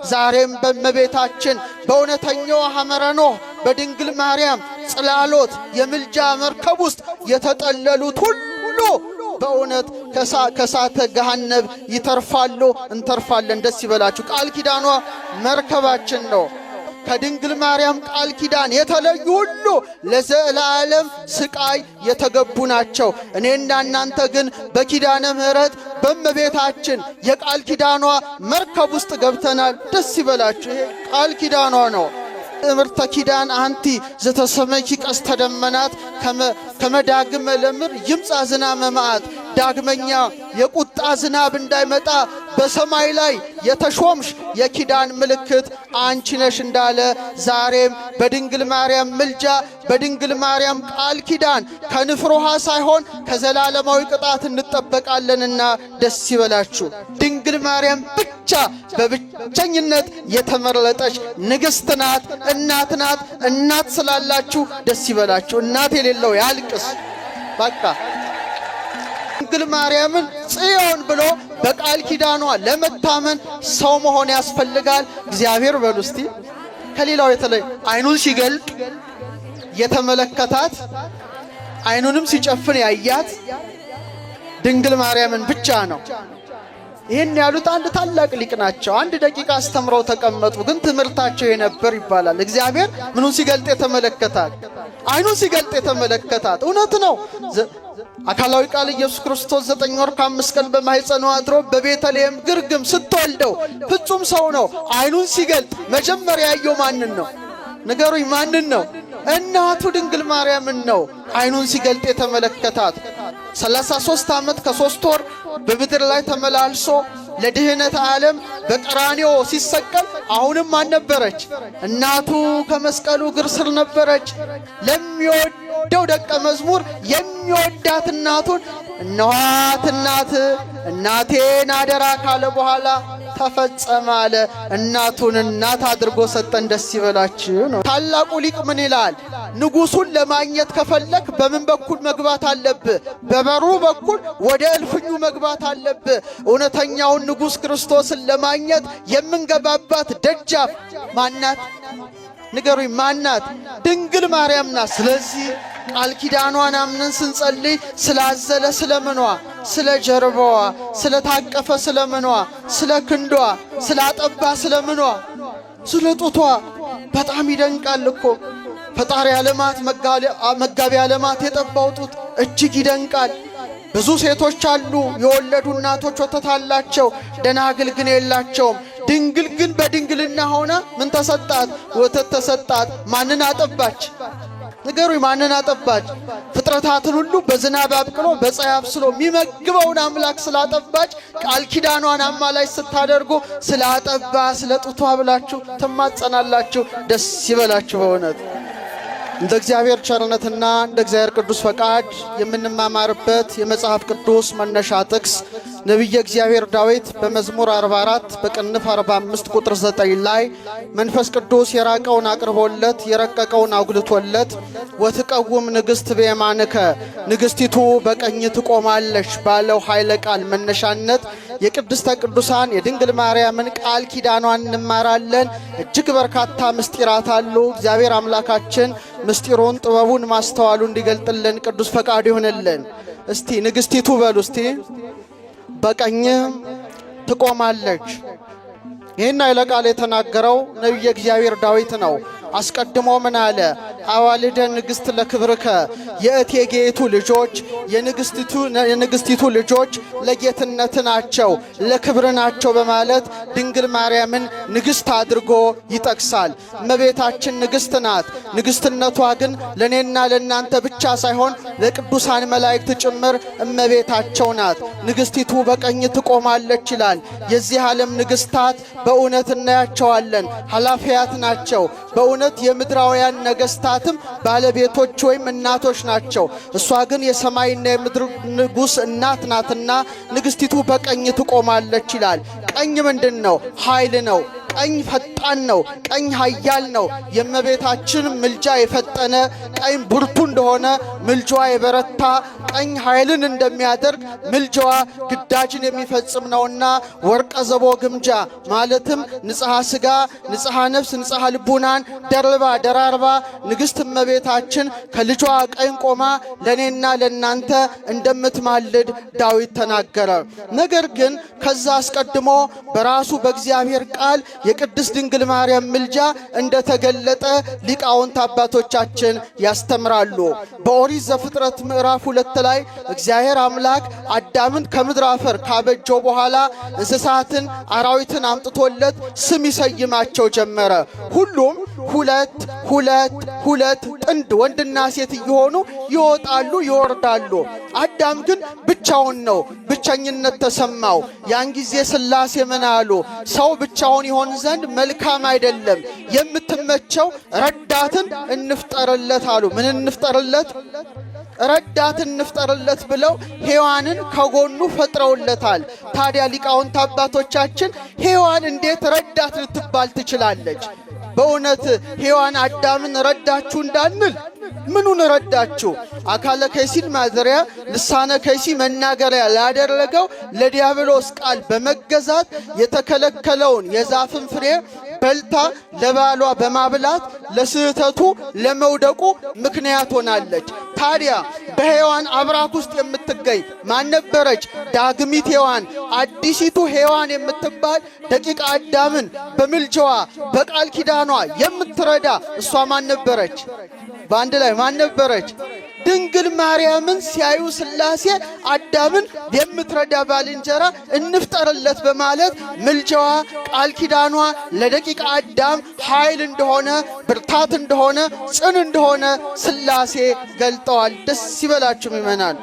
ዛሬም በእመቤታችን በእውነተኛው ሐመረኖ በድንግል ማርያም ጽላሎት የምልጃ መርከብ ውስጥ የተጠለሉት ሁሉ በእውነት ከሳተ ገሃነብ ይተርፋሉ፣ እንተርፋለን። ደስ ይበላችሁ። ቃል ኪዳኗ መርከባችን ነው። ከድንግል ማርያም ቃል ኪዳን የተለዩ ሁሉ ለዘላለም ስቃይ የተገቡ ናቸው። እኔና እናንተ ግን በኪዳነ ምሕረት በእመቤታችን የቃል ኪዳኗ መርከብ ውስጥ ገብተናል። ደስ ይበላችሁ። ይሄ ቃል ኪዳኗ ነው። እምርተ ኪዳን አንቲ ዘተሰመኪ ቀስተ ደመናት ከመዳግመ ለምር ይምጻ ዝናመ መዓት። ዳግመኛ የቁጣ ዝናብ እንዳይመጣ በሰማይ ላይ የተሾምሽ የኪዳን ምልክት አንቺ ነሽ እንዳለ ዛሬም በድንግል ማርያም ምልጃ በድንግል ማርያም ቃል ኪዳን ከንፍር ውሃ ሳይሆን ከዘላለማዊ ቅጣት እንጠበቃለንና ደስ ይበላችሁ። ድንግል ማርያም ብቻ በብቸኝነት የተመረጠች ንግሥት ናት፣ እናት ናት። እናት ስላላችሁ ደስ ይበላችሁ። እናት የሌለው ያልቅስ። በቃ ድንግል ማርያምን ጽዮን ብሎ በቃል ኪዳኗ ለመታመን ሰው መሆን ያስፈልጋል። እግዚአብሔር በሉ እስቲ ከሌላው የተለየ አይኑን ሲገልጥ የተመለከታት አይኑንም ሲጨፍን ያያት ድንግል ማርያምን ብቻ ነው። ይህን ያሉት አንድ ታላቅ ሊቅ ናቸው። አንድ ደቂቃ አስተምረው ተቀመጡ፣ ግን ትምህርታቸው የነበር ይባላል። እግዚአብሔር ምኑን ሲገልጥ የተመለከታት? አይኑን ሲገልጥ የተመለከታት። እውነት ነው። አካላዊ ቃል ኢየሱስ ክርስቶስ 9 ወር ከ5 ቀን በማኅፀኗ አድሮ በቤተልሔም ግርግም ስትወልደው ፍጹም ሰው ነው። አይኑን ሲገልጥ መጀመሪያ ያየው ማንን ነው? ንገሩኝ፣ ማንን ነው? እናቱ ድንግል ማርያምን ነው። አይኑን ሲገልጥ የተመለከታት 33 ዓመት ከ3 ወር በምድር ላይ ተመላልሶ ለድህነት ዓለም በቀራንዮ ሲሰቀል አሁንም ማን ነበረች? እናቱ ከመስቀሉ እግር ስር ነበረች። ለሚወደው ደቀ መዝሙር የሚወዳት እናቱን እነኋት እናቴን አደራ ካለ በኋላ ተፈጸመ አለ። እናቱን እናት አድርጎ ሰጠን። ደስ ይበላችሁ ነው። ታላቁ ሊቅ ምን ይላል? ንጉሱን ለማግኘት ከፈለክ በምን በኩል መግባት አለብህ? በበሩ በኩል ወደ እልፍኙ መግባት አለብህ። እውነተኛውን ንጉሥ ክርስቶስን ለማግኘት የምንገባባት ደጃፍ ማናት? ንገሩኝ፣ ማናት? ድንግል ማርያም ናት። ስለዚህ ቃል ኪዳኗን አምነን ስንጸልይ ስላዘለ ስለምኗ፣ ስለ ጀርባዋ፣ ስለ ታቀፈ ስለምኗ፣ ስለ ክንዷ፣ ስላጠባ ስለምኗ፣ ስለ ጡቷ በጣም ይደንቃል እኮ። ፈጣሪ ዓለማት መጋቢ ዓለማት የጠባው ጡት እጅግ ይደንቃል። ብዙ ሴቶች አሉ የወለዱ እናቶች ወተት አላቸው፣ ደናግል ግን የላቸውም። ድንግል ግን በድንግልና ሆና ምን ተሰጣት? ወተት ተሰጣት። ማንን አጠባች? ንገሩኝ፣ ማንን አጠባች? ፍጥረታትን ሁሉ በዝናብ አብቅሎ በፀሐይ አብስሎ የሚመግበውን አምላክ ስላጠባች ቃል ኪዳኗን አማላች ስታደርጉ ስላጠባ ስለ ጡቷ ብላችሁ ትማጸናላችሁ። ደስ ይበላችሁ በእውነት። እንደ እግዚአብሔር ቸርነትና እንደ እግዚአብሔር ቅዱስ ፈቃድ የምንማማርበት የመጽሐፍ ቅዱስ መነሻ ጥቅስ ነቢየ እግዚአብሔር ዳዊት በመዝሙር 44 በቅንፍ 45 ቁጥር 9 ላይ መንፈስ ቅዱስ የራቀውን አቅርቦለት የረቀቀውን አጉልቶለት ወትቀውም ንግሥት በየማንከ ንግሥቲቱ በቀኝ ትቆማለች ባለው ኃይለ ቃል መነሻነት የቅድስተ ቅዱሳን የድንግል ማርያምን ቃል ኪዳኗን እንማራለን። እጅግ በርካታ ምስጢራት አሉ። እግዚአብሔር አምላካችን ምስጢሩን ጥበቡን ማስተዋሉ እንዲገልጥልን ቅዱስ ፈቃድ ይሆንልን። እስቲ ንግሥቲቱ በሉ እስቲ በቀኝ ትቆማለች። ይህን ኃይለ ቃል የተናገረው ነቢየ እግዚአብሔር ዳዊት ነው። አስቀድሞ ምን አለ? አዋልደ ንግሥት ለክብርከ የእቴጌይቱ ልጆች የንግሥቲቱ ልጆች ለጌትነት ናቸው ለክብር ናቸው በማለት ድንግል ማርያምን ንግሥት አድርጎ ይጠቅሳል። እመቤታችን ንግሥት ናት። ንግሥትነቷ ግን ለእኔና ለእናንተ ብቻ ሳይሆን ለቅዱሳን መላእክት ጭምር እመቤታቸው ናት። ንግሥቲቱ በቀኝ ትቆማለች ይላል። የዚህ ዓለም ንግሥታት በእውነት እናያቸዋለን፣ ኃላፊያት ናቸው። በእውነት የምድራውያን ነገሥታትም ባለቤቶች ወይም እናቶች ናቸው። እሷ ግን የሰማይና የምድር ንጉሥ እናት ናትና ንግሥቲቱ በቀኝ ትቆማለች ይላል። ቀኝ ምንድን ነው? ኃይል ነው። ቀኝ ፈጣን ነው። ቀኝ ኃያል ነው። የእመቤታችን ምልጃ የፈጠነ ቀኝ ብርቱ እንደሆነ ምልጃዋ የበረታ ቀኝ ኃይልን እንደሚያደርግ ምልጃዋ ግዳጅን የሚፈጽም ነውና ወርቀ ዘቦ ግምጃ ማለትም ንጽሐ ሥጋ ንጽሐ ነፍስ ንጽሐ ልቡናን ደራርባ ንግሥት እመቤታችን ከልጇ ቀኝ ቆማ ለኔና ለናንተ እንደምትማልድ ዳዊት ተናገረ። ነገር ግን ከዛ አስቀድሞ በራሱ በእግዚአብሔር ቃል የቅድስት ድንግል ማርያም ምልጃ እንደተገለጠ ሊቃውንት አባቶቻችን ያስተምራሉ። በኦሪት ዘፍጥረት ምዕራፍ 2 ላይ እግዚአብሔር አምላክ አዳምን ከምድር አፈር ካበጀው በኋላ እንስሳትን አራዊትን አምጥቶለት ስም ይሰይማቸው ጀመረ። ሁሉም ሁለት ጥንድ ወንድና ሴት እየሆኑ ይወጣሉ ይወርዳሉ። አዳም ግን ብቻውን ነው። ብቸኝነት ተሰማው። ያን ጊዜ ሥላሴ ምን አሉ? ሰው ብቻውን ይሆን ዘንድ መልካም አይደለም፣ የምትመቸው ረዳትን እንፍጠርለት አሉ። ምን እንፍጠርለት? ረዳትን እንፍጠርለት ብለው ሔዋንን ከጎኑ ፈጥረውለታል። ታዲያ ሊቃውንት አባቶቻችን ሔዋን እንዴት ረዳት ልትባል ትችላለች? በእውነት ሔዋን አዳምን ረዳችሁ እንዳንል ምኑን ረዳችሁ? አካለ ከይሲን ማደሪያ ልሳነ ከይሲ መናገሪያ ላደረገው ለዲያብሎስ ቃል በመገዛት የተከለከለውን የዛፍን ፍሬ በልታ ለባሏ በማብላት ለስህተቱ ለመውደቁ ምክንያት ሆናለች። ታዲያ በሔዋን አብራክ ውስጥ የምትገኝ ማን ነበረች? ዳግሚት ሔዋን፣ አዲሲቱ ሔዋን የምትባል ደቂቀ አዳምን በምልጃዋ በቃል ኪዳኗ የምትረዳ እሷ ማን ነበረች? በአንድ ላይ ማን ነበረች? ድንግል ማርያምን ሲያዩ ሥላሴ አዳምን የምትረዳ ባልንጀራ እንፍጠርለት በማለት ምልጃዋ ቃል ኪዳኗ ለደቂቀ አዳም ኃይል እንደሆነ ብርታት እንደሆነ ጽን እንደሆነ ሥላሴ ገልጠዋል። ደስ ይበላችሁ ምእመናን።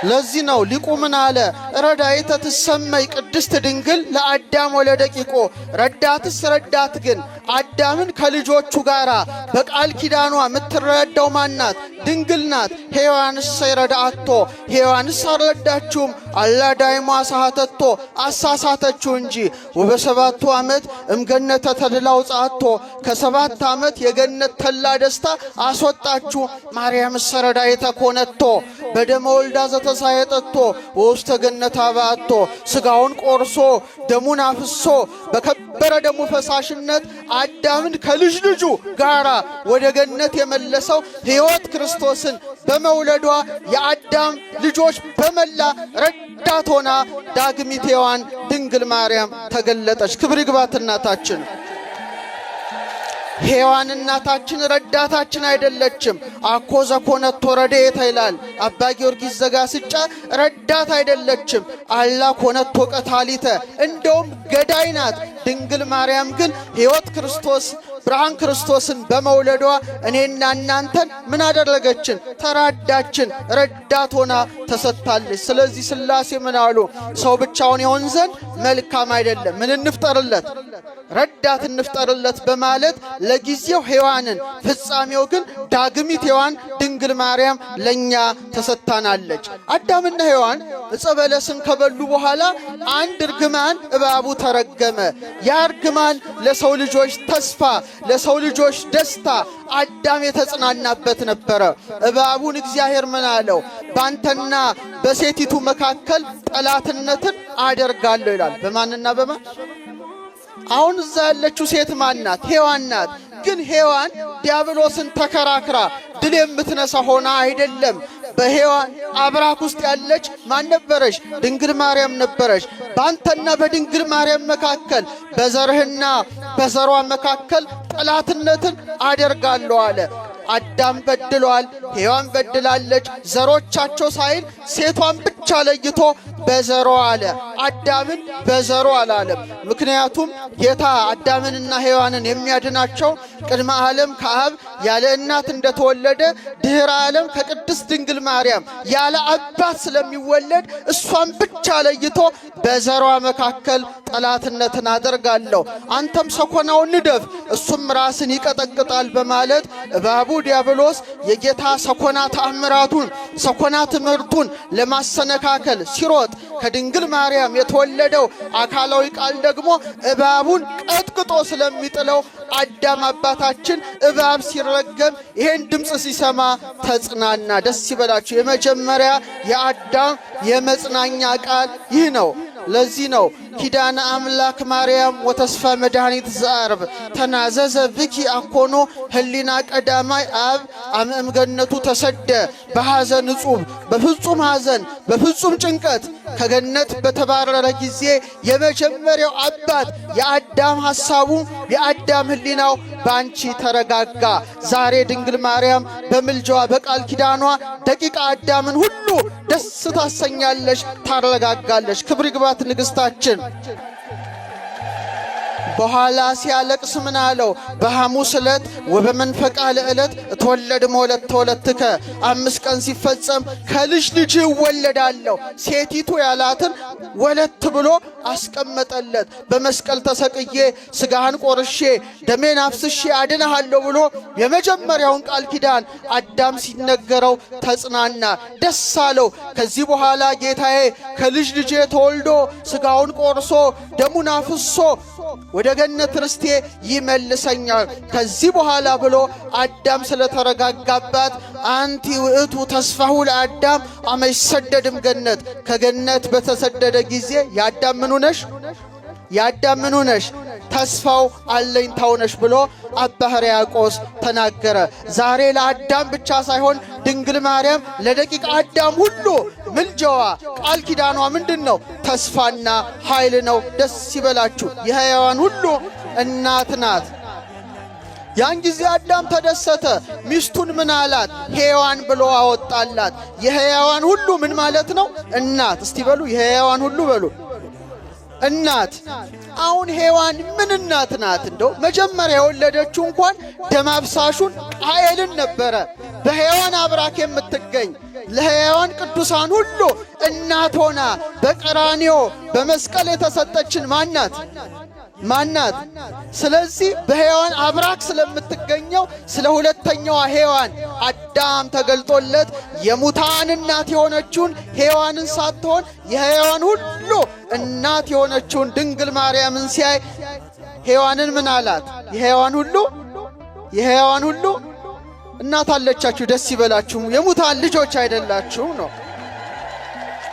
ለዚህ ነው ሊቁ ምን አለ? ረዳይተ ትሰመይ ቅድስት ድንግል ለአዳም ወለደቂቆ። ረዳትስ ረዳት ግን አዳምን ከልጆቹ ጋራ በቃል ኪዳኗ የምትረዳው ማናት? ድንግል ናት። ሔዋንስ ይረዳአቶ። ሔዋንስ አልረዳችውም። አላዳይሟ ሳተቶ አሳሳተችው እንጂ። ወበሰባቱ ዓመት እምገነተ ተድላ ውጻአቶ። ከ7 ዓመት የገነት ተላ ደስታ አስወጣችሁ። ማርያምስ ረዳይተ ኮነቶ። በደመ ወልዳ ዘተሳየጠቶ ወውስተ ገነት አባአቶ። ሥጋውን ቆርሶ ደሙን አፍሶ በከበረ ደሙ ፈሳሽነት አዳምን ከልጅ ልጁ ጋራ ወደ ገነት የመለሰው ሕይወት ክርስቶስን በመውለዷ የአዳም ልጆች በመላ ረዳት ሆና ዳግሚት ሔዋን ድንግል ማርያም ተገለጠች። ክብር ይግባት እናታችን። ሔዋን እናታችን ረዳታችን አይደለችም። አኮ ዘኮነቶ ረድኤተ ይላል አባ ጊዮርጊስ ዘጋስጫ። ረዳት አይደለችም። አላ ኮነቶ ቀታሊተ፣ እንደውም ገዳይ ናት። ድንግል ማርያም ግን ሕይወት ክርስቶስ ብርሃን ክርስቶስን በመውለዷ እኔና እናንተን ምን አደረገችን? ተራዳችን፣ ረዳት ሆና ተሰጥታለች። ስለዚህ ሥላሴ ምን አሉ? ሰው ብቻውን ይሆን ዘንድ መልካም አይደለም። ምን እንፍጠርለት? ረዳት እንፍጠርለት በማለት ለጊዜው ሔዋንን፣ ፍጻሜው ግን ዳግሚት ሔዋን ድንግል ማርያም ለኛ ተሰጥታናለች። አዳምና ሔዋን ዕፀ በለስን ከበሉ በኋላ አንድ እርግማን እባቡ ተረገመ። ያ እርግማን ለሰው ልጆች ተስፋ፣ ለሰው ልጆች ደስታ አዳም የተጽናናበት ነበረ። እባቡን እግዚአብሔር ምን አለው? ባንተና በሴቲቱ መካከል ጠላትነትን አደርጋለሁ ይላል። በማንና በማን? አሁን እዛ ያለችው ሴት ማን ናት? ሔዋን ናት። ግን ሔዋን ዲያብሎስን ተከራክራ ድል የምትነሳ ሆና አይደለም። በሔዋን አብራክ ውስጥ ያለች ማን ነበረች? ድንግል ማርያም ነበረች። ባንተና በድንግል ማርያም መካከል በዘርህና በዘሯ መካከል ጠላትነትን አደርጋለሁ አለ። አዳም በድሏል፣ ሔዋን በድላለች። ዘሮቻቸው ሳይል ሴቷን ብቻ ለይቶ በዘሮ አለ። አዳምን በዘሮ አላለም። ምክንያቱም ጌታ አዳምንና ሔዋንን የሚያድናቸው ቅድመ ዓለም ከአብ ያለ እናት እንደተወለደ ድኅረ ዓለም ከቅድስት ድንግል ማርያም ያለ አባት ስለሚወለድ እሷን ብቻ ለይቶ በዘሯ መካከል ጠላትነትን አደርጋለሁ፣ አንተም ሰኮናውን ንደፍ፣ እሱም ራስን ይቀጠቅጣል በማለት እባቡ ዲያብሎስ የጌታ ሰኮና ተአምራቱን ሰኮና ትምህርቱን ለማሰነካከል ሲሮጥ ከድንግል ማርያም የተወለደው አካላዊ ቃል ደግሞ እባቡን ቀጥቅጦ ስለሚጥለው አዳም አባታችን እባብ ሲረገም ይሄን ድምፅ ሲሰማ ተጽናና። ደስ ይበላችሁ። የመጀመሪያ የአዳም የመጽናኛ ቃል ይህ ነው። ለዚህ ነው ኪዳነ አምላክ ማርያም ወተስፋ መድኃኒት ዘአርብ ተናዘዘ ብኪ አኮኖ ህሊና ቀዳማይ አብ አምእም ገነቱ ተሰደ በሐዘን እጹብ በፍጹም ሐዘን በፍጹም ጭንቀት ከገነት በተባረረ ጊዜ የመጀመሪያው አባት የአዳም ሐሳቡ የአዳም ህሊናው ባንቺ ተረጋጋ። ዛሬ ድንግል ማርያም በምልጃዋ በቃል ኪዳኗ ደቂቃ አዳምን ሁሉ ደስ ታሰኛለሽ፣ ታረጋጋለሽ። ክብር ይግባት ንግሥታችን። በኋላ ሲያለቅስ ምን አለው? በሐሙስ ዕለት ወበመንፈቃ ለዕለት እትወለድ መወለት ተወለትከ 5 ቀን ሲፈጸም ከልጅ ልጅ እወለዳለሁ። ሴቲቱ ያላትን ወለት ብሎ አስቀመጠለት። በመስቀል ተሰቅዬ ስጋህን ቆርሼ ደሜን አፍስሼ አድነሃለሁ ብሎ የመጀመሪያውን ቃል ኪዳን አዳም ሲነገረው ተጽናና፣ ደስ አለው። ከዚህ በኋላ ጌታዬ ከልጅ ልጄ ተወልዶ ስጋውን ቆርሶ ደሙን አፍሶ ወደ ገነት ርስቴ ይመልሰኛል ከዚህ በኋላ ብሎ አዳም ስለተረጋጋባት አንቲ ውእቱ ተስፋሁ ለአዳም አመ ይሰደድም ገነት ከገነት በተሰደደ ጊዜ የአዳም ምኑ ነሽ? የአዳም ምኑ ነሽ? ተስፋው አለኝታው ነሽ ብሎ አባ ሕርያቆስ ተናገረ። ዛሬ ለአዳም ብቻ ሳይሆን ድንግል ማርያም ለደቂቀ አዳም ሁሉ ምልጃዋ ቃል ኪዳኗ ምንድነው? ተስፋና ኃይል ነው። ደስ ይበላችሁ። የሕያዋን ሁሉ እናት ናት። ያን ጊዜ አዳም ተደሰተ። ሚስቱን ምን አላት? ሔዋን ብሎ አወጣላት። የሕያዋን ሁሉ ምን ማለት ነው? እናት። እስቲ በሉ የሕያዋን ሁሉ በሉ እናት። አሁን ሔዋን ምን እናት ናት? እንደው መጀመሪያ የወለደችው እንኳን ደም አፍሳሹን ቃየልን ነበረ። በሔዋን አብራክ የምትገኝ ለሕያዋን ቅዱሳን ሁሉ እናት ሆና በቀራንዮ በመስቀል የተሰጠችን ማናት? ማናት? ስለዚህ በሔዋን አብራክ ስለምትገኘው ስለ ሁለተኛዋ ሔዋን አዳም ተገልጦለት የሙታን እናት የሆነችውን ሔዋንን ሳትሆን የሕያዋን ሁሉ እናት የሆነችውን ድንግል ማርያምን ሲያይ ሔዋንን ምን አላት? የሕያዋን ሁሉ እናት አለቻችሁ፣ ደስ ይበላችሁ፣ የሙታን ልጆች አይደላችሁ ነው።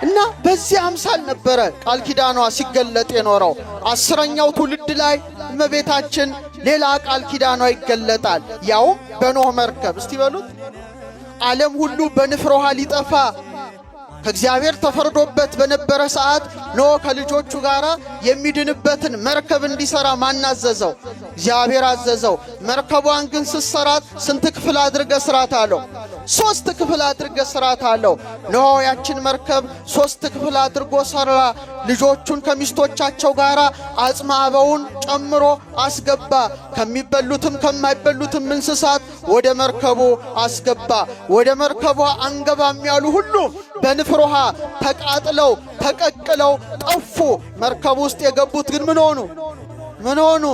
እና በዚህ አምሳል ነበረ ቃል ኪዳኗ ሲገለጥ የኖረው። 10ኛው ትውልድ ላይ እመቤታችን ሌላ ቃል ኪዳኗ ይገለጣል፣ ያውም በኖህ መርከብ። እስቲ በሉት ዓለም ሁሉ በንፍር ውሃ ሊጠፋ ከእግዚአብሔር ተፈርዶበት በነበረ ሰዓት ኖህ ከልጆቹ ጋር የሚድንበትን መርከብ እንዲሰራ ማናዘዘው? እግዚአብሔር አዘዘው። መርከቧን ግን ስትሰራት ስንት ክፍል አድርገ ስራት አለው? 3 ክፍል አድርገ ስራት አለው። ኖህ ያችን መርከብ 3 ክፍል አድርጎ ሰራ። ልጆቹን ከሚስቶቻቸው ጋር አጽመ አበውን ጨምሮ አስገባ። ከሚበሉትም ከማይበሉትም እንስሳት ወደ መርከቡ አስገባ። ወደ መርከቧ አንገባም ያሉ ሁሉ በንፍር ውሃ ተቃጥለው ተቀቅለው ጠፉ። መርከቡ ውስጥ የገቡት ግን ምን ሆኑ?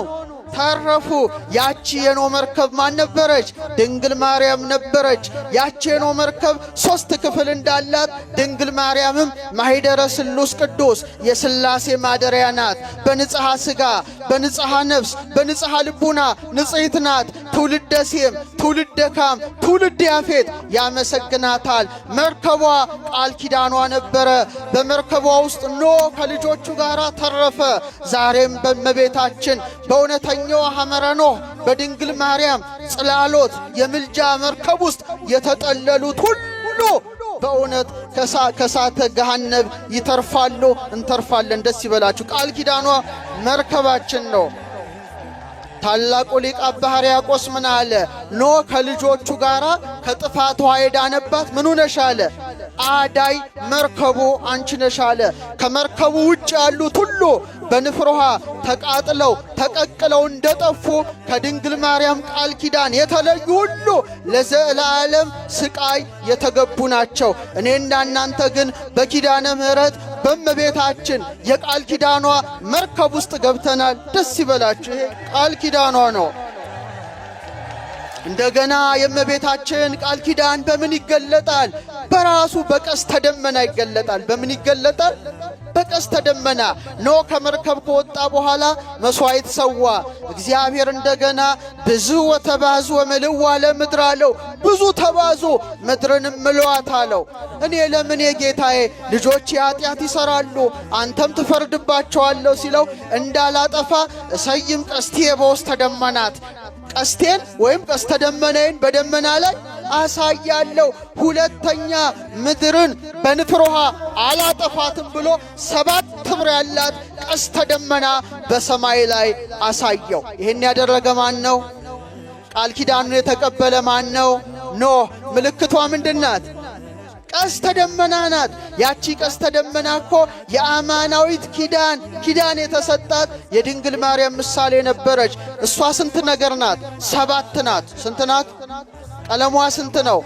ተረፉ። ያቺ የኖህ መርከብ ማን ነበረች? ድንግል ማርያም ነበረች። ያቺ የኖህ መርከብ 3 ክፍል እንዳላት ድንግል ማርያምም ማኅደረ ስሉስ ቅዱስ የሥላሴ ማደሪያ ናት። በንጽሐ ሥጋ በንጽሐ ነፍስ በንጽሐ ልቡና ንጽሕት ናት። ትውልደ ሴም ትውልደ ካም ትውልደ ያፌት ያመሰግናታል። መርከቧ ቃል ኪዳኗ ነበረ። በመርከቧ ውስጥ ኖህ ከልጆቹ ጋር ተረፈ። ዛሬም በእመቤታችን በእውነተኛዋ ሐመረ ኖህ በድንግል ማርያም ጽላሎት የምልጃ መርከብ ውስጥ የተጠለሉት ሁሉ በእውነት ከሳተ ገሃነብ ይተርፋሉ፣ እንተርፋለን። ደስ ይበላችሁ። ቃል ኪዳኗ መርከባችን ነው። ታላቁ ሊቅ አባ ሕርያቆስ ምን አለ? ኖህ ከልጆቹ ጋር ከጥፋት ውሃ የዳነባት ምኑ ነሽ አለ? አዳይ መርከቡ አንቺ ነሽ አለ። ከመርከቡ ውጭ ያሉት ሁሉ በንፍር ውሃ ተቃጥለው ተቀቅለው እንደጠፉ ከድንግል ማርያም ቃል ኪዳን የተለዩ ሁሉ ለዘላለም ስቃይ የተገቡ ናቸው። እኔና እናንተ ግን በኪዳነ ምሕረት በእመቤታችን የቃል ኪዳኗ መርከብ ውስጥ ገብተናል። ደስ ይበላችሁ። ይሄ ቃል ኪዳኗ ነው። እንደገና የእመቤታችን ቃል ኪዳን በምን ይገለጣል? በራሱ በቀስተ ደመና ይገለጣል። በምን ይገለጣል? በቀስተ ደመና። ኖህ ከመርከብ ከወጣ በኋላ መስዋዕት ሰዋ። እግዚአብሔር እንደገና ብዙ ወተባዙ ወምልዋ ለምድር አለው። ብዙ ተባዙ ምድርንም ምሏት አለው። እኔ ለምን የጌታዬ ልጆች ኃጢአት ይሰራሉ አንተም ትፈርድባቸዋለሁ ሲለው እንዳላጠፋ እሰይም ቀስቴ በውስተ ደመናት፣ ቀስቴን ወይም ቀስተ ደመናዬን በደመና ላይ አሳያለሁ፣ ሁለተኛ ምድርን በንፍር ውሃ አላጠፋትም ብሎ 7 ሕብር ያላት ቀስተ ደመና በሰማይ ላይ አሳየው። ይህን ያደረገ ማን ነው? ቃል ኪዳኑን የተቀበለ ማን ነው? ኖህ። ምልክቷ ምንድናት? ቀስተ ደመና ናት። ያቺ ቀስተ ደመና እኮ የአማናዊት ኪዳን የተሰጣት የድንግል ማርያም ምሳሌ ነበረች። እሷ ስንት ነገር ናት? 7 ናት። ስንት ናት? ቀለሟ ስንት ነው?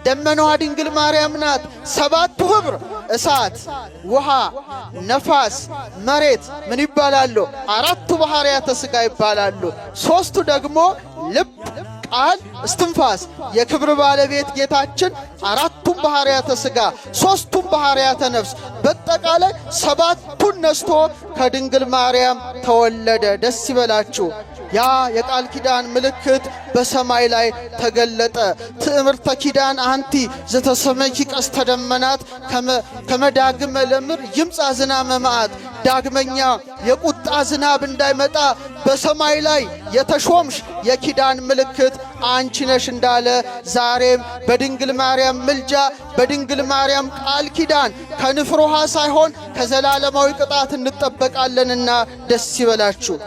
ደመናዋ ድንግል ማርያም ናት። 7 ሕብር እሳት፣ ውሃ፣ ነፋስ፣ መሬት ምን ይባላሉ? 4ቱ ባህርያተ ሥጋ ይባላሉ። 3ቱ ደግሞ ልብ፣ ቃል፣ እስትንፋስ የክብር ባለቤት ጌታችን 4ቱም ባህርያተ ሥጋ 3ቱም ባህርያተ ነፍስ በጠቃላይ 7ቱን ነስቶ ከድንግል ማርያም ተወለደ። ደስ ይበላችሁ። ያ የቃል ኪዳን ምልክት በሰማይ ላይ ተገለጠ። ትዕምርተ ኪዳን አንቲ ዘተሰመኪ ቀስተ ደመናት ከመዳግመ ለምር ይምጻ ዝናመ መዓት። ዳግመኛ የቁጣ ዝናብ እንዳይመጣ በሰማይ ላይ የተሾምሽ የኪዳን ምልክት አንቺ ነሽ እንዳለ ዛሬም በድንግል ማርያም ምልጃ በድንግል ማርያም ቃል ኪዳን ከንፍር ውሃ ሳይሆን ከዘላለማዊ ቅጣት እንጠበቃለንና ደስ ይበላችሁ።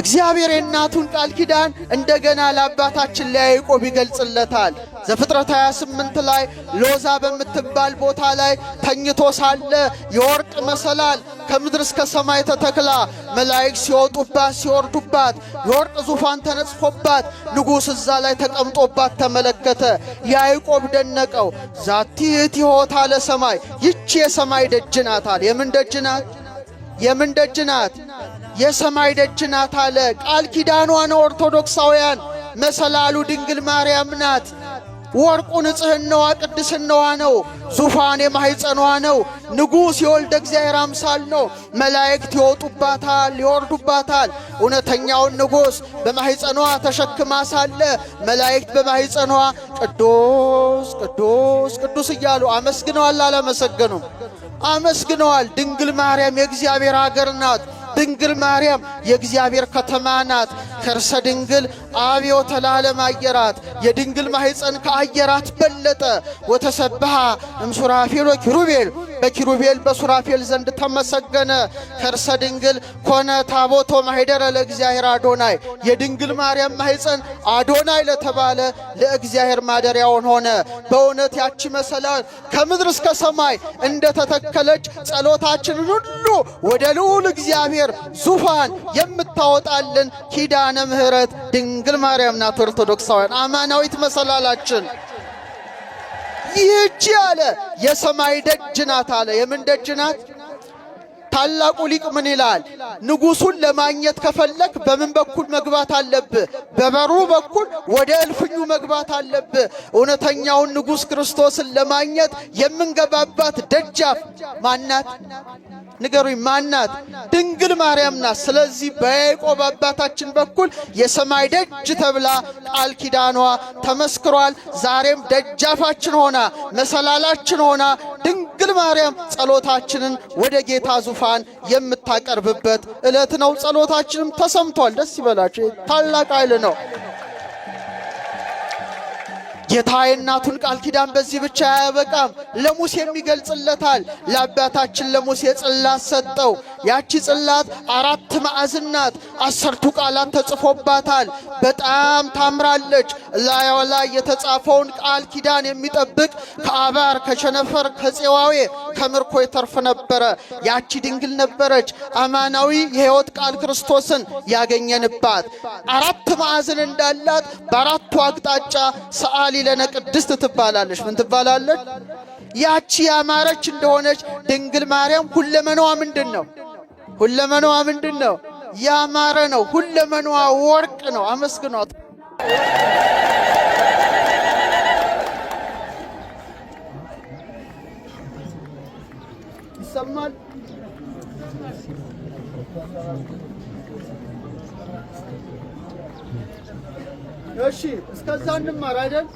እግዚአብሔር የእናቱን ቃል ኪዳን እንደገና ለአባታችን ለያዕቆብ ይገልጽለታል። ዘፍጥረት 28 ላይ ሎዛ በምትባል ቦታ ላይ ተኝቶ ሳለ የወርቅ መሰላል ከምድር እስከ ሰማይ ተተክላ መላእክት ሲወጡባት ሲወርዱባት የወርቅ ዙፋን ተነጽፎባት ንጉሥ እዛ ላይ ተቀምጦባት ተመለከተ። ያዕቆብ ደነቀው። ዛቲ ይእቲ ለሰማይ፣ ይቺ የሰማይ ደጅ ናት አለ። የምን ደጅ ናት? የምን ደጅ ናት? የሰማይ ደጅ ናት አለ። ቃል ኪዳኗ ነው። ኦርቶዶክሳውያን መሰላሉ ድንግል ማርያም ናት። ወርቁ ንጽሕናዋ ቅድስናዋ ነው። ዙፋን የማሕፀኗ ነው። ንጉሥ የወልደ እግዚአብሔር አምሳል ነው። መላእክት ይወጡባታል ይወርዱባታል። እውነተኛውን ንጉሥ በማሕፀኗ ተሸክማ ሳለ መላእክት በማሕፀኗ ቅዱስ ቅዱስ ቅዱስ እያሉ አመስግነዋል። አላመሰገኑም? አመስግነዋል። ድንግል ማርያም የእግዚአብሔር አገር ናት። ድንግል ማርያም የእግዚአብሔር ከተማ ናት። ከርሰ ድንግል አብዮ ተላለም አየራት። የድንግል ማሕፀን ከአየራት በለጠ። ወተሰብሃ እምሱራፌል ወኪሩቤል፣ በኪሩቤል በሱራፌል ዘንድ ተመሰገነ። ከርሰ ድንግል ኮነ ታቦቶ ማኅደረ ለእግዚአብሔር አዶናይ። የድንግል ማርያም ማሕፀን አዶናይ ለተባለ ለእግዚአብሔር ማደሪያውን ሆነ። በእውነት ያቺ መሰላል ከምድር እስከ ሰማይ እንደ ተተከለች ጸሎታችንን ሁሉ ወደ ልዑል እግዚአብሔር ዙፋን የምታወጣልን ኪዳነ ምሕረት ድንግል ማርያም ናት። ኦርቶዶክሳውያን አማናዊት መሰላላችን ይህች አለ የሰማይ ደጅ ናት አለ። የምን ደጅ ናት? ታላቁ ሊቅ ምን ይላል? ንጉሡን ለማግኘት ከፈለክ በምን በኩል መግባት አለብህ? በበሩ በኩል ወደ እልፍኙ መግባት አለብህ። እውነተኛውን ንጉሥ ክርስቶስን ለማግኘት የምንገባባት ደጃፍ ማናት? ንገሩኝ፣ ማናት? ድንግል ማርያም ናት። ስለዚህ በያዕቆብ አባታችን በኩል የሰማይ ደጅ ተብላ ቃል ኪዳኗ ተመስክሯል። ዛሬም ደጃፋችን ሆና መሰላላችን ሆና ድንግል ማርያም ጸሎታችንን ወደ ጌታ ዙፋን የምታቀርብበት ዕለት ነው። ጸሎታችንም ተሰምቷል። ደስ ይበላችሁ። ታላቅ ኃይል ነው። ጌታ የእናቱን ቃል ኪዳን በዚህ ብቻ አያበቃም፣ ለሙሴም ይገልጽለታል። ለአባታችን ለሙሴ ጽላት ሰጠው። ያቺ ጽላት 4 ማዕዘን ናት። 10ቱ ቃላት ተጽፎባታል። በጣም ታምራለች። ላይዋ ላይ የተጻፈውን ቃል ኪዳን የሚጠብቅ ከአባር ከቸነፈር ከፄዋዌ ከምርኮ ይተርፍ ነበረ። ያቺ ድንግል ነበረች አማናዊ የሕይወት ቃል ክርስቶስን ያገኘንባት። 4 ማዕዘን እንዳላት በ4ቱ አቅጣጫ ሰዓሊ ለነ ቅድስት ትባላለች። ምን ትባላለች? ያቺ ያማረች እንደሆነች ድንግል ማርያም ሁለመናዋ ምንድነው? ሁለመናዋ ምንድነው? ያማረ ነው። ሁለመናዋ ወርቅ ነው። አመስግኗት። ይሰማል? እሺ እስከዛ እንማር አይደል?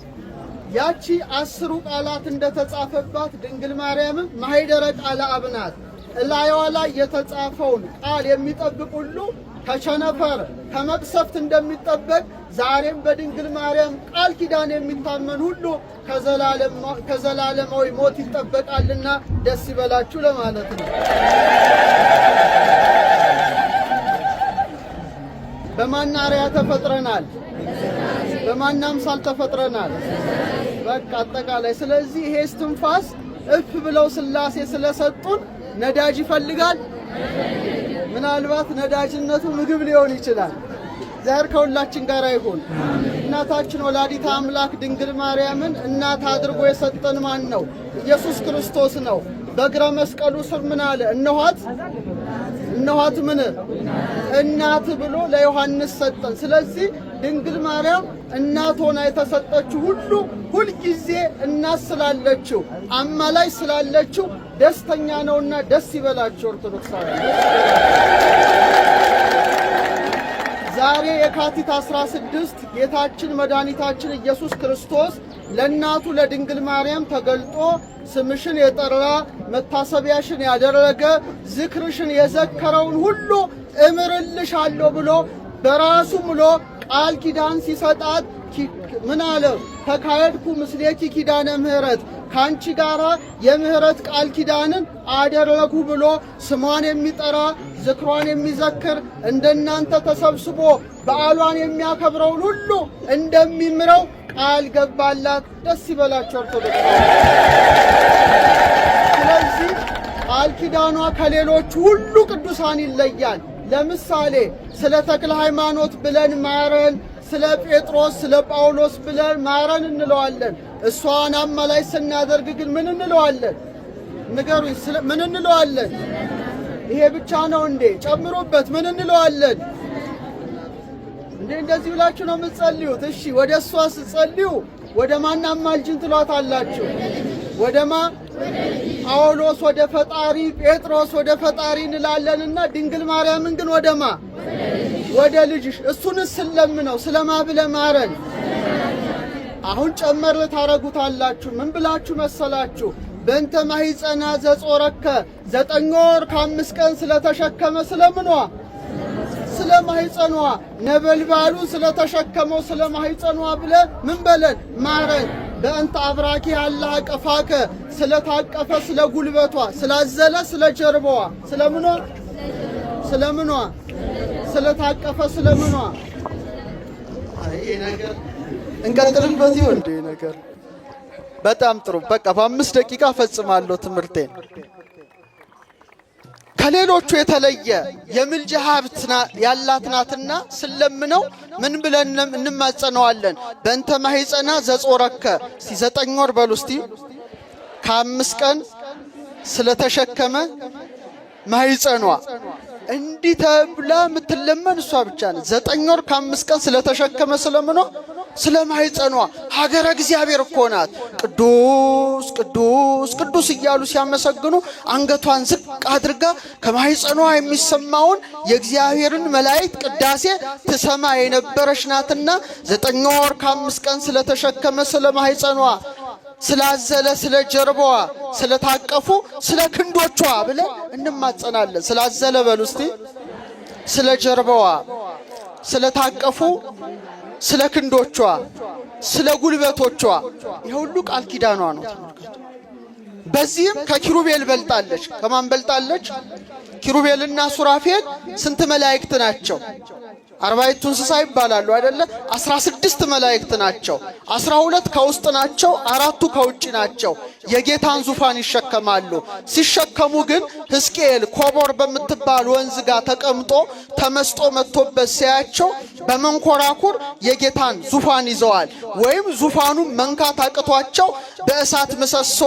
ያቺ 10 ቃላት እንደተጻፈባት ድንግል ማርያም ማኅደረ ቃለ አብ ናት። እላይዋ ላይ የተጻፈውን ቃል የሚጠብቅ ሁሉ ከቸነፈር ከመቅሰፍት እንደሚጠበቅ ዛሬም በድንግል ማርያም ቃል ኪዳን የሚታመን ሁሉ ከዘላለማዊ ሞት ይጠበቃልና ደስ ይበላችሁ ለማለት ነው። በማን አርአያ ተፈጥረናል? በማን አምሳል ተፈጥረናል? በቃ አጠቃላይ። ስለዚህ ይሄ እስትንፋስ እፍ ብለው ሥላሴ ስለሰጡን ነዳጅ ይፈልጋል። ምናልባት ነዳጅነቱ ምግብ ሊሆን ይችላል። ዛሬ ከሁላችን ጋር ይሁን። እናታችን ወላዲተ አምላክ ድንግል ማርያምን እናት አድርጎ የሰጠን ማን ነው? ኢየሱስ ክርስቶስ ነው። በእግረ መስቀሉ ስር ምን አለ? እነኋት ምን እናት ብሎ ለዮሐንስ ሰጠን። ስለዚህ ድንግል ማርያም እናት ሆና የተሰጠችው ሁሉ ሁልጊዜ እናት ስላለችው አማላጅ ስላለችው ደስተኛ ነውና ደስ ይበላችሁ ኦርቶዶክሳውያን። ዛሬ የካቲት 16 ጌታችን መድኃኒታችን ኢየሱስ ክርስቶስ ለእናቱ ለድንግል ማርያም ተገልጦ ስምሽን የጠራ መታሰቢያሽን ያደረገ ዝክርሽን የዘከረውን ሁሉ እምርልሻለሁ ብሎ በራሱ ምሎ ቃል ኪዳን ሲሰጣት ምን አለ? ተካሄድኩ ምስሌኪ ኪዳነ ምህረት፣ ካንቺ ጋራ የምህረት ቃል ኪዳንን አደረኩ ብሎ ስሟን የሚጠራ ዝክሯን የሚዘክር እንደናንተ ተሰብስቦ በዓሏን የሚያከብረውን ሁሉ እንደሚምረው ቃል ገባላት። ደስ ይበላችሁ ኦርቶዶክስ። ስለዚህ ቃል ኪዳኗ ከሌሎች ሁሉ ቅዱሳን ይለያል። ለምሳሌ ስለ ተክለ ሃይማኖት ብለን ማረን፣ ስለ ጴጥሮስ ስለ ጳውሎስ ብለን ማረን እንለዋለን። እሷን አማላጅ ስናደርግ ግን ምን እንለዋለን? ንገሩኝ፣ ምን እንለዋለን? ይሄ ብቻ ነው እንዴ? ጨምሮበት ምን እንለዋለን እንዴ? እንደዚህ ብላችሁ ነው የምትጸልዩት? እሺ ወደ እሷ ስትጸልዩ ወደ ማን አማልጅን ትሏታላችሁ? ወደማ ጳውሎስ ወደ ፈጣሪ፣ ጴጥሮስ ወደ ፈጣሪ እንላለንና ድንግል ማርያምን ግን ወደማ ወደ ልጅሽ። እሱንስ ስለምነው ስለማ ብለ ማረን። አሁን ጨመር ታረጉታላችሁ። ምን ብላችሁ መሰላችሁ? በእንተ ማኅፀና ዘጾረከ 9 ወር ከ5 ቀን ስለተሸከመ ስለምኗ ስለ ማኅፀኗ ነበልባሉ ስለተሸከመው ስለ ማኅፀኗ ብለ ምን በለን ማረን። በእንተ አብራኪ አላህ ቀፋከ ስለታቀፈ ስለ ጉልበቷ ስላዘለ ስለ ጀርባዋ ስለምኗ ስለታቀፈ ስለምኗ። አይ ነገር እንቀጥልበት ይሁን እንደ ነገር በጣም ጥሩ። በቃ በ5 ደቂቃ ፈጽማለሁ ትምህርቴን። ከሌሎቹ የተለየ የምልጃ ሀብት ያላት ናትና ስለምነው ምን ብለን እንማጸነዋለን? በእንተ ማኅፀና ዘጾረከ 9 ወር በሉ እስቲ። ከ5 ቀን ስለተሸከመ ማኅፀኗ እንዲህ ተብላ የምትለመን እሷ ብቻ ነች። 9 ወር ከ5 ቀን ስለተሸከመ ስለምኗ ስለ ማኅፀኗ ሀገረ እግዚአብሔር እኮ ናት። ቅዱስ ቅዱስ ቅዱስ እያሉ ሲያመሰግኑ አንገቷን ዝቅ አድርጋ ከማኅፀኗ የሚሰማውን የእግዚአብሔርን መላእክት ቅዳሴ ትሰማ የነበረች ናትና 9 ወር ከ5 ቀን ስለተሸከመ ስለ ማኅፀኗ ስላዘለ ስለ ጀርባዋ ስለታቀፉ ስለ ክንዶቿ ብለን እንማጸናለን። ስላዘለ በሉ እስቲ፣ ስለ ጀርባዋ ስለታቀፉ ስለ ክንዶቿ ስለ ጉልበቶቿ ይሄ ሁሉ ቃል ኪዳኗ ነው። በዚህም ከኪሩቤል በልጣለች። ከማን በልጣለች? ኪሩቤልና ሱራፌል ስንት መላእክት ናቸው? 40 እንስሳ ይባላሉ አይደለ? 16 መላእክት ናቸው። 12 ከውስጥ ናቸው፣ 4ቱ ከውጭ ናቸው። የጌታን ዙፋን ይሸከማሉ። ሲሸከሙ ግን ሕዝቅኤል ኮቦር በምትባል ወንዝ ጋር ተቀምጦ ተመስጦ መጥቶበት ሲያያቸው በመንኮራኩር የጌታን ዙፋን ይዘዋል። ወይም ዙፋኑን መንካት አቅቷቸው በእሳት ምሰሶ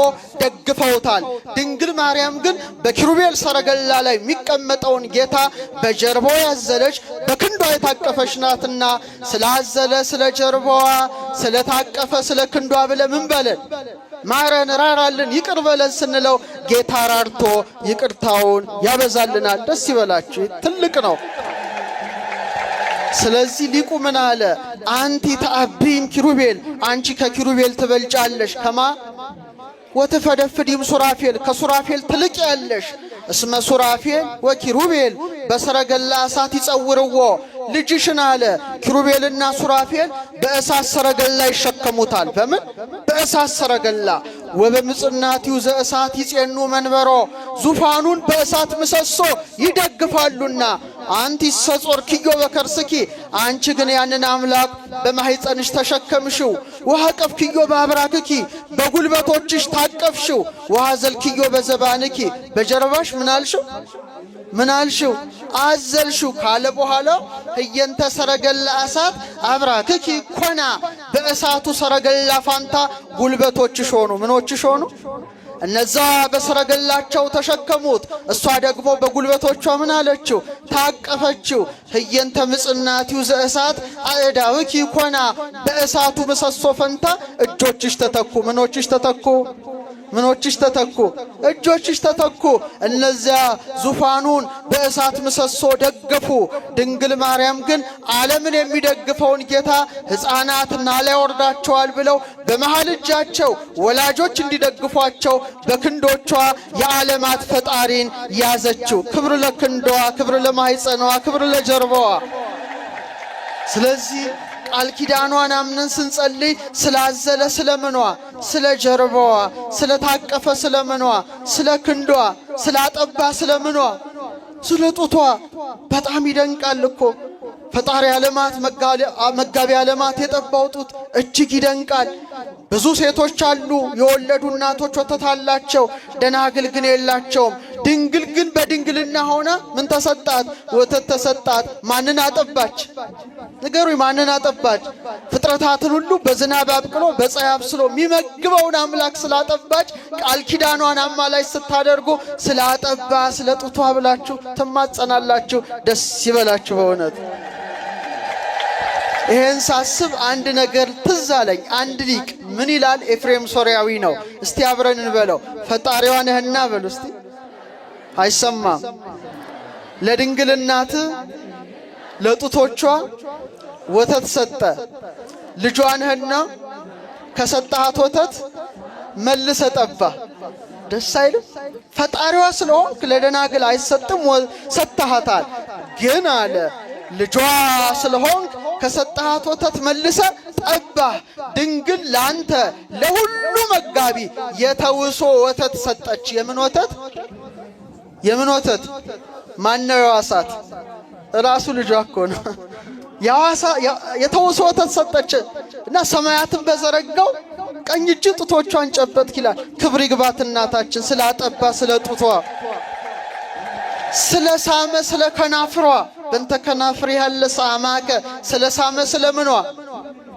ደግፈውታል። ድንግል ማርያም ግን በኪሩቤል ሰረገላ ላይ የሚቀመጠውን ጌታ በጀርባዋ ያዘለች በክንዷ የታቀፈች ናትና ስላዘለ ስለ ጀርባዋ ስለታቀፈ ስለ ክንዷ ብለ ምን በለን ማረን ራራልን ይቅር በለን ስንለው ጌታ ራርቶ ይቅርታውን ያበዛልናል። ደስ ይበላችሁ፣ ትልቅ ነው። ስለዚህ ሊቁ ምን አለ? አንቲ ተአቢም ኪሩቤል፣ አንቺ ከኪሩቤል ትበልጫለሽ። ከማ ወትፈደፍዲም ሱራፌል፣ ከሱራፌል ትልቅ ያለሽ። እስመ ሱራፌል ወኪሩቤል በሰረገላ እሳት ይጸውርዎ። ልጅሽን አለ ኪሩቤልና ሱራፌል በእሳት ሰረገላ ይሸከሙታል። በምን? በእሳት ሰረገላ። ወበምጽናቲው ዘእሳት ይጼኑ መንበሮ፣ ዙፋኑን በእሳት ምሰሶ ይደግፋሉና። አንቲ ሰጾር ኪዮ በከርስኪ፣ አንቺ ግን ያንን አምላክ በማህፀንሽ ተሸከምሽው። ወሐቀፍ ኪዮ በአብራክኪ፣ በጉልበቶችሽ ታቀፍሽው። ወሐዘል ኪዮ በዘባንኪ፣ በጀርባሽ ምን አልሽው? አዘልሽው ካለ በኋላ ህየንተ ሰረገላ እሳት አብራክኪ ኮና፣ በእሳቱ ሰረገላ ፋንታ ጉልበቶችሽ ሆኑ። ምኖችሽ ሆኑ? እነዛ በሰረገላቸው ተሸከሙት። እሷ ደግሞ በጉልበቶቿ ምን አለችው? ታቀፈችው። ህየንተ ምጽናቲው ዘእሳት አእዳውኪ ኮና፣ በእሳቱ ምሰሶ ፈንታ እጆችሽ ተተኩ። ምኖችሽ ተተኩ? እጆችሽ ተተኩ። እነዚያ ዙፋኑን በእሳት ምሰሶ ደገፉ። ድንግል ማርያም ግን ዓለምን የሚደግፈውን ጌታ ሕፃናት ናላ ያወርዳቸዋል ብለው በመሃል እጃቸው ወላጆች እንዲደግፏቸው በክንዶቿ የዓለማት ፈጣሪን ያዘችው። ክብር ለክንዷ፣ ክብር ለማኅፀኗ፣ ክብር ለጀርባዋ። ስለዚህ ቃል ኪዳኗን አምነን ስንጸልይ ስላዘለ ስለምኗ፣ ስለ ጀርባዋ፣ ስለታቀፈ ስለምኗ፣ ስለ ክንዷ፣ ስላጠባ ስለምኗ፣ ስለ ጡቷ በጣም ይደንቃል እኮ። ፈጣሪ ዓለማት መጋቢ ዓለማት የጠባው ጡት እጅግ ይደንቃል። ብዙ ሴቶች አሉ የወለዱ እናቶች ወተት አላቸው፣ ደናግል ግን የላቸውም። ድንግል ግን በድንግልና ሆና ምን ተሰጣት? ወተት ተሰጣት። ማንን አጠባች? ንገሩኝ፣ ማንን አጠባች? ፍጥረታትን ሁሉ በዝናብ አብቅሎ በፀሐይ አብስሎ የሚመግበውን አምላክ ስላጠባች ቃል ኪዳኗን አማላጅ ስታደርጉ ስላጠባ ስለ ጡቷ ብላችሁ ትማጸናላችሁ። ደስ ይበላችሁ በእውነት። ይሄን ሳስብ አንድ ነገር ትዝ አለኝ። አንድ ሊቅ ምን ይላል? ኤፍሬም ሶርያዊ ነው። እስቲ አብረን እንበለው። ፈጣሪዋ ነህና በሉ እስቲ። አይሰማም። ለድንግል እናት ለጡቶቿ ወተት ሰጠ። ልጇ ነህና ከሰጣት ወተት መልሰ ጠባ። ደስ አይልም? ፈጣሪዋ ስለሆንክ ለደናግል አይሰጥም፣ ሰጥተሃታል። ግን አለ ልጇ ስለሆንክ ከሰጣት ወተት መልሰ ጠባህ። ድንግል ላንተ ለሁሉ መጋቢ የተውሶ ወተት ሰጠች። የምን ወተት? ማነው የዋሳት? ራሱ ልጇ እኮ ነው። የተውሶ ወተት ሰጠች እና ሰማያትን በዘረጋው ቀኝ እጅ ጡቶቿን ጨበጥክ ይላል። ክብር ይግባት እናታችን ስላጠባ ስለ ጡቷ፣ ስለ ሳመ ስለ ከናፍሯ። በእንተ ከናፍሬ ያለ ሳማከ፣ ስለ ሳመ ስለ ምኗ?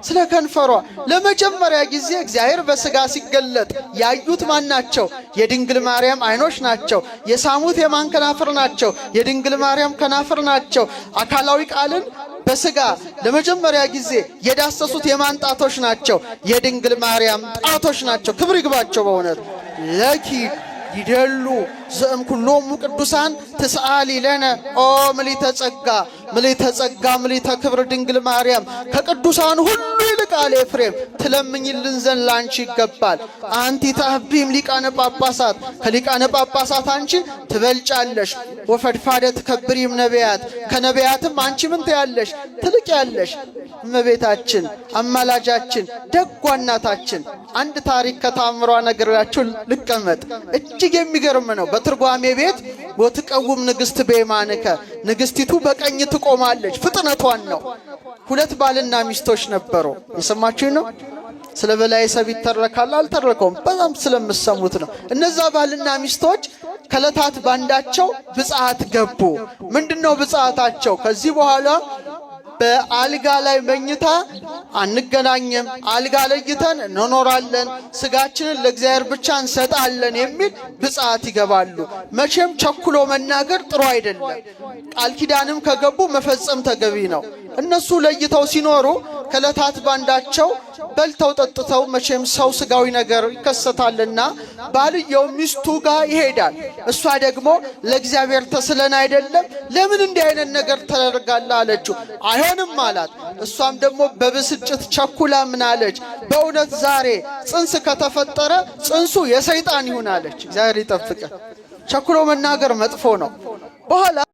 ስለ ከንፈሯ። ለመጀመሪያ ጊዜ እግዚአብሔር በሥጋ ሲገለጥ ያዩት ማን ናቸው? የድንግል ማርያም ዓይኖች ናቸው። የሳሙት የማን ከናፍር ናቸው? የድንግል ማርያም ከናፍር ናቸው። አካላዊ ቃልን በሥጋ ለመጀመሪያ ጊዜ የዳሰሱት የማን ጣቶች ናቸው? የድንግል ማርያም ጣቶች ናቸው። ክብር ይግባቸው በእውነት። ለኪ ይደሉ ዘእም ኩሎሙ ቅዱሳን ትስአሊ ለነ ኦ ምልዕተ ጸጋ ምልዕተ ክብር ድንግል ማርያም ከቅዱሳን ሁሉ ይልቃል ኤፍሬም ትለምኝልን ዘንድ ላንቺ ይገባል። አንቲ ተአቢም ሊቃነ ጳጳሳት ከሊቃነ ጳጳሳት አንቺ ትበልጫለሽ። ወፈድፋደ ትከብሪም ነቢያት ከነቢያትም አንቺ ምን ትያለሽ? ትልቅ ያለሽ። እመቤታችን አማላጃችን ደጓ እናታችን አንድ ታሪክ ከተአምሯ ነግራችሁ ልቀመጥ። እጅግ የሚገርም ነው። በትርጓሜ ቤት ወትቀውም ንግሥት በየማንከ ንግሥቲቱ በቀኝ ትቆማለች። ፍጥነቷን ነው። ሁለት ባልና ሚስቶች ነበሩ። የሰማችሁ ነው። ስለ በላይ ሰብ ይተረካል አልተረከውም፣ በጣም ስለምሰሙት ነው። እነዛ ባልና ሚስቶች ከለታት ባንዳቸው ብጽዓት ገቡ። ምንድነው ብጽዓታቸው? ከዚህ በኋላ በአልጋ ላይ መኝታ አንገናኝም፣ አልጋ ለይተን እንኖራለን፣ ስጋችንን ለእግዚአብሔር ብቻ እንሰጣለን የሚል ብጽዓት ይገባሉ። መቼም ቸኩሎ መናገር ጥሩ አይደለም። ቃል ኪዳንም ከገቡ መፈጸም ተገቢ ነው። እነሱ ለይተው ሲኖሩ ከዕለታት ባንዳቸው በልተው ጠጥተው መቼም ሰው ስጋዊ ነገር ይከሰታልና ባልየው ሚስቱ ጋር ይሄዳል። እሷ ደግሞ ለእግዚአብሔር ተስለን አይደለም ለምን እንዲህ አይነት ነገር ተደርጋለህ አለችው። አይሆንም አላት። እሷም ደግሞ በብስጭት ቸኩላ ምን አለች? በእውነት ዛሬ ጽንስ ከተፈጠረ ጽንሱ የሰይጣን ይሁን አለች። እግዚአብሔር ይጠብቀን። ቸኩሎ መናገር መጥፎ ነው። በኋላ